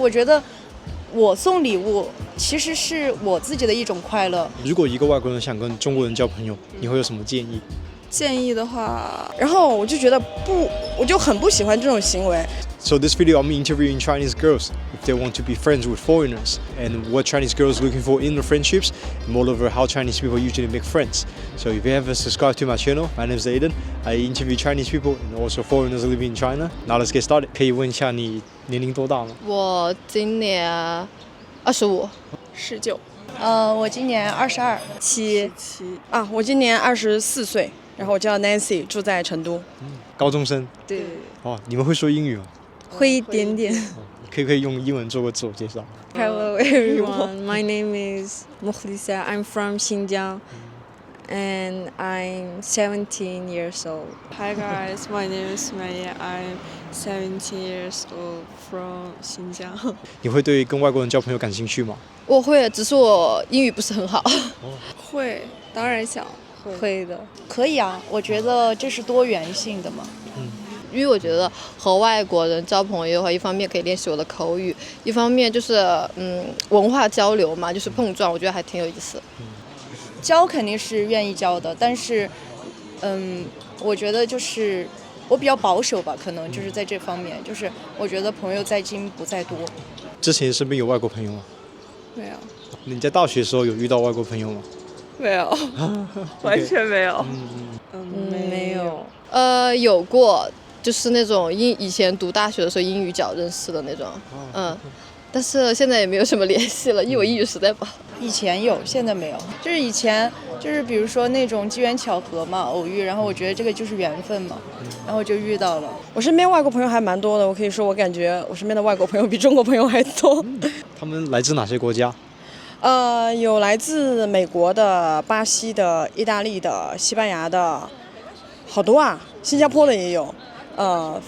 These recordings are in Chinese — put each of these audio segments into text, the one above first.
我觉得我送礼物其实是我自己的一种快乐。如果一个外国人想跟中国人交朋友，你会有什么建议？建议的话，然后我就觉得不，我就很不喜欢这种行为。So this video I'm interviewing Chinese girls if they want to be friends with foreigners and what Chinese girls are looking for in their friendships and moreover how Chinese people usually make friends. So if you haven't subscribed to my channel, my name is Aiden. I interview Chinese people and also foreigners living in China. Now let's get started. 可以问一下你年龄多大吗？我今年25。19。我今年22。17啊，我今年24岁，然后我叫 Nancy， 住在成都。高中生。对。哦，你们会说英语吗？会一点点。可以用英文做个自我介绍。Hello everyone, my name is Mukhlisa. I'm from Xinjiang, and I'm 17 years old. Hi guys, my name is Maya. I'm 17 years old from Xinjiang. 你会对跟外国人交朋友感兴趣吗？我会，只是我英语不是很好。会，当然想会的。可以啊，我觉得这是多元性的嘛。因为我觉得和外国人交朋友的话，一方面可以练习我的口语，一方面就是文化交流嘛，就是碰撞，我觉得还挺有意思。交肯定是愿意交的，但是我觉得就是我比较保守吧，可能就是在这方面，就是我觉得朋友在精不在多。之前身边有外国朋友吗？没有。你在大学的时候有遇到外国朋友吗？没有，完全没有。没有。有过。就是那种以前读大学的时候英语角认识的那种，但是现在也没有什么联系了，因为我英语实在不好。以前有，现在没有。就是以前就是比如说那种机缘巧合嘛，偶遇，然后我觉得这个就是缘分嘛，然后就遇到了。我身边外国朋友还蛮多的，我可以说我感觉我身边的外国朋友比中国朋友还多。他们来自哪些国家？有来自美国的、巴西的、意大利的、西班牙的，好多啊，新加坡的也有。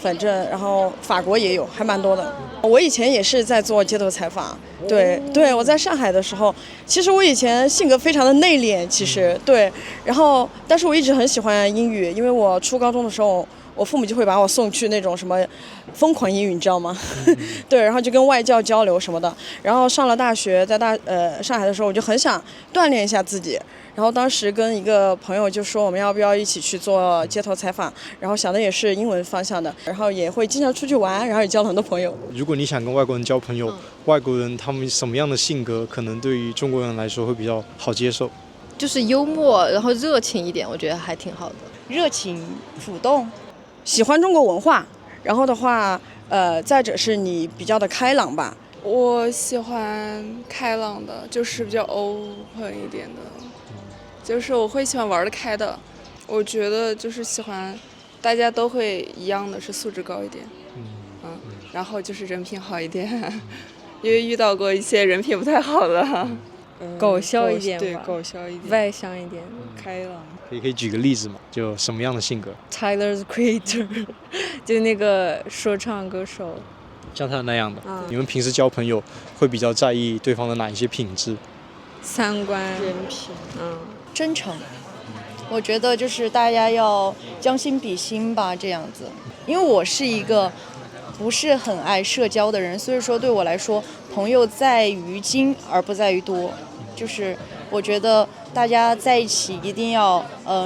反正然后法国也有，还蛮多的。我以前也是在做街头采访，对，我在上海的时候，其实我以前性格非常的内敛，其实对，然后但是我一直很喜欢英语，因为我初高中的时候，我父母就会把我送去那种什么疯狂英语，你知道吗？对，然后就跟外教交流什么的。然后上了大学，在上海的时候，我就很想锻炼一下自己。然后当时跟一个朋友就说我们要不要一起去做街头采访，然后想的也是英文方向的，然后也会经常出去玩，然后也交了很多朋友。如果你想跟外国人交朋友，外国人他们什么样的性格可能对于中国人来说会比较好接受？就是幽默，然后热情一点，我觉得还挺好的。热情、主动，喜欢中国文化，然后的话，再者是你比较的开朗吧。我喜欢开朗的，就是比较 open 一点的。就是我会喜欢玩得开的，我觉得就是喜欢大家都会一样的是素质高一点，然后就是人品好一点，因为遇到过一些人品不太好的，搞笑一点吧，对，搞笑一点，外向一点，开朗。可以举个例子吗？就什么样的性格 ？Tyler Creator， 就那个说唱歌手，像他那样的。你们平时交朋友会比较在意对方的哪一些品质？三观、人品，真诚。我觉得就是大家要将心比心吧，这样子。因为我是一个不是很爱社交的人，所以说对我来说，朋友在于精而不在于多。就是我觉得大家在一起一定要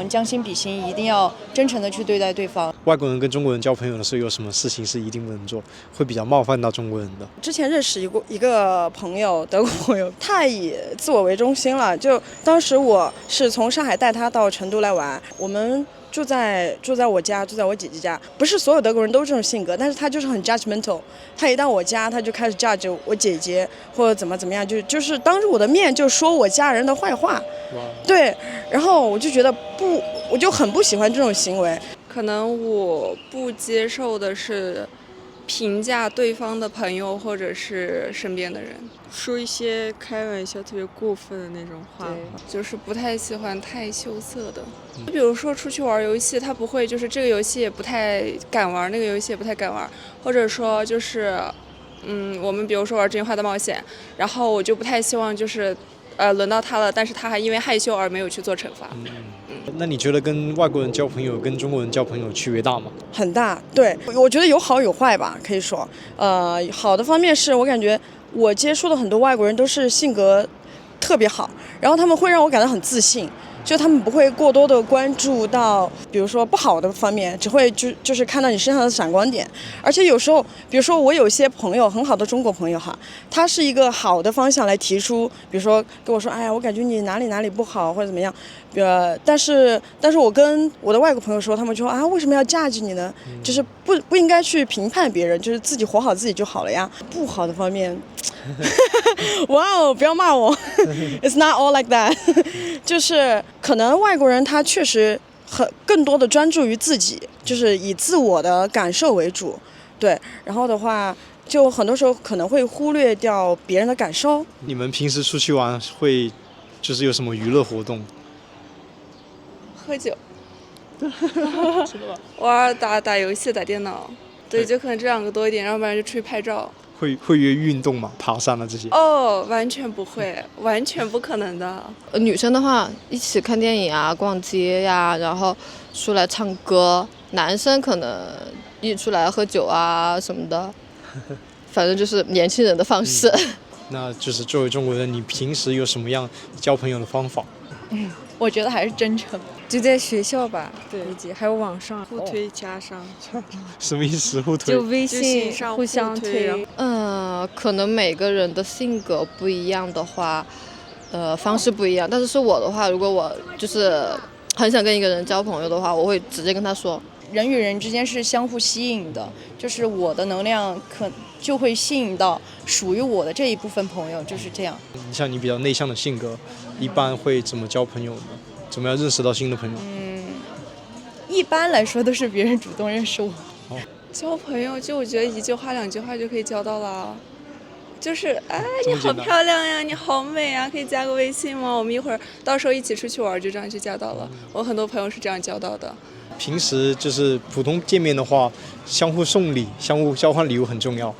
将心比心，一定要真诚的去对待对方。外国人跟中国人交朋友的时候，有什么事情是一定不能做，会比较冒犯到中国人的？之前认识一个朋友，德国朋友，太以自我为中心了。就当时我是从上海带他到成都来玩，我们住在我家，住在我姐姐家。不是所有德国人都这种性格，但是他就是很 judgmental。他一到我家，他就开始 judge 我姐姐或者怎么样，就是当着我的面就说我家人的坏话。对，然后我就觉得我就很不喜欢这种行为。可能我不接受的是评价对方的朋友或者是身边的人，说一些开玩笑特别过分的那种话，就是不太喜欢太羞涩的。比如说出去玩游戏，他不会就是这个游戏也不太敢玩，那个游戏也不太敢玩，或者说就是我们比如说玩真心话大冒险，然后我就不太希望就是轮到他了，但是他还因为害羞而没有去做惩罚。那你觉得跟外国人交朋友跟中国人交朋友区别大吗？很大，对，我觉得有好有坏吧，可以说，好的方面是我感觉我接触的很多外国人都是性格特别好，然后他们会让我感到很自信。就他们不会过多的关注到，比如说不好的方面，只会就是看到你身上的闪光点。而且有时候，比如说我有些朋友，很好的中国朋友哈，他是一个好的方向来提出，比如说跟我说，哎呀，我感觉你哪里不好或者怎么样，但是我跟我的外国朋友说，他们就说啊，为什么要架着你呢？就是不应该去评判别人，就是自己活好自己就好了呀。不好的方面。哇哦，不要骂我，It's not all like that 就是可能外国人他确实更多的专注于自己，就是以自我的感受为主，对，然后的话就很多时候可能会忽略掉别人的感受。你们平时出去玩会就是有什么娱乐活动？喝酒玩打游戏打电脑，对，就可能这2个多一点，要不然就出去拍照。会约运动吗？爬山啊这些？完全不会，完全不可能的。女生的话，一起看电影啊、逛街呀，然后出来唱歌；男生可能一起出来喝酒啊什么的，反正就是年轻人的方式。那就是作为中国人，你平时有什么样交朋友的方法？我觉得还是真诚。就在学校吧，对，还有网上互推加上，什么意思？互推？就微信上互相推。可能每个人的性格不一样的话，方式不一样。但是我的话，如果我就是很想跟一个人交朋友的话，我会直接跟他说。人与人之间是相互吸引的，就是我的能量就会吸引到属于我的这一部分朋友，就是这样。像你比较内向的性格，一般会怎么交朋友呢？怎么样认识到新的朋友？一般来说都是别人主动认识我。交朋友就我觉得1句话2句话就可以交到了。就是你好漂亮呀，你好美呀，可以加个微信吗？我们一会儿到时候一起出去玩，就这样就加到了。我很多朋友是这样交到的。平时就是普通见面的话，相互送礼、相互交换礼物很重要。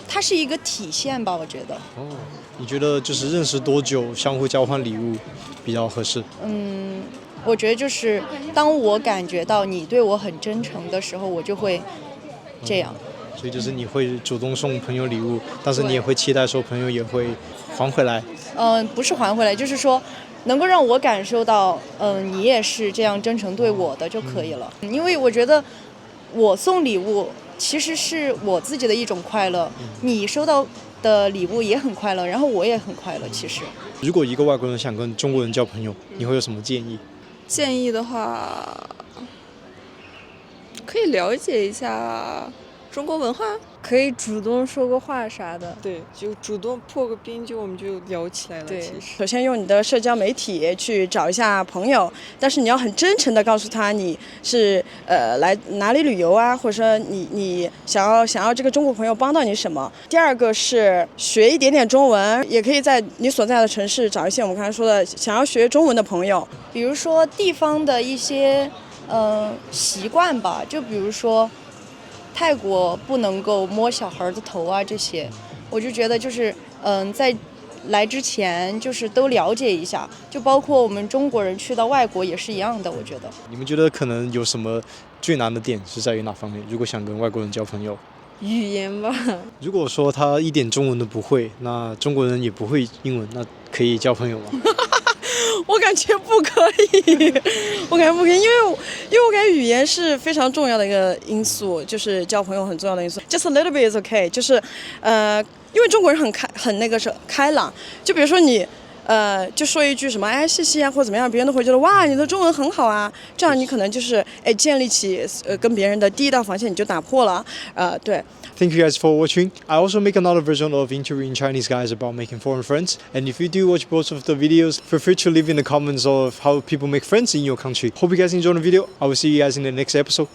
它是一个体现吧，我觉得。你觉得就是认识多久相互交换礼物比较合适？我觉得就是当我感觉到你对我很真诚的时候，我就会这样。所以就是你会主动送朋友礼物，但是你也会期待说朋友也会还回来。不是还回来，就是说能够让我感受到，你也是这样真诚对我的就可以了。因为我觉得我送礼物其实是我自己的一种快乐，你收到的礼物也很快乐，然后我也很快乐。其实，如果一个外国人想跟中国人交朋友，你会有什么建议？建议的话，可以了解一下中国文化，可以主动说个话啥的。对，就主动破个冰，我们就聊起来了。对，其实首先用你的社交媒体去找一下朋友，但是你要很真诚的告诉他你是来哪里旅游啊，或者说你想要这个中国朋友帮到你什么。第二个是学一点点中文，也可以在你所在的城市找一些我们刚才说的想要学中文的朋友，比如说地方的一些习惯吧，就比如说泰国不能够摸小孩的头啊，这些我就觉得就是在来之前就是都了解一下，就包括我们中国人去到外国也是一样的。我觉得你们觉得可能有什么最难的点是在于哪方面？如果想跟外国人交朋友，语言吧。如果说他一点中文都不会，那中国人也不会英文，那可以交朋友吗？我感觉不可以，我感觉不可以，因为我感觉语言是非常重要的一个因素，就是交朋友很重要的因素。Just a little bit is okay， 就是因为中国人很那个是开朗，就比如说你就说一句什么谢谢啊或者怎么样，别人都会觉得哇你的中文很好啊，这样你可能就是建立起跟别人的第一道防线你就打破了，对。Thank you guys for watching. I also make another version of interviewing Chinese guys about making foreign friends. And if you do watch both of the videos, feel free to leave in the comments of how people make friends in your country. Hope you guys enjoyed the video. I will see you guys in the next episode.